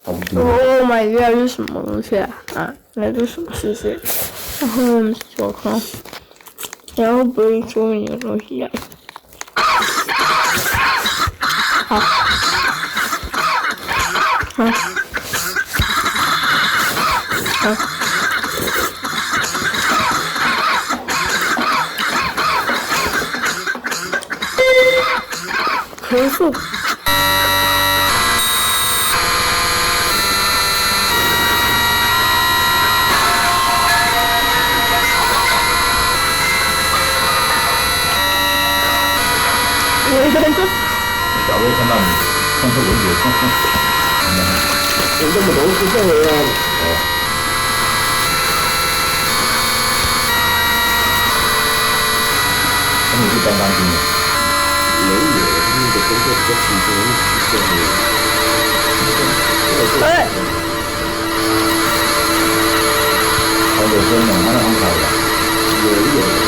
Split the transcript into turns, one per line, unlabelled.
Oh my god， 这是什么东西啊？啊，那这是什么世界？然后我们小康，然后不是说明的东西呀。好，好，好，回复。
小薇看到你，看出文姐，
有这么多是这个样。
那你是担当兵的？
没有，那个工作比较轻松，
哎，
还有真的，还能安排的。
有。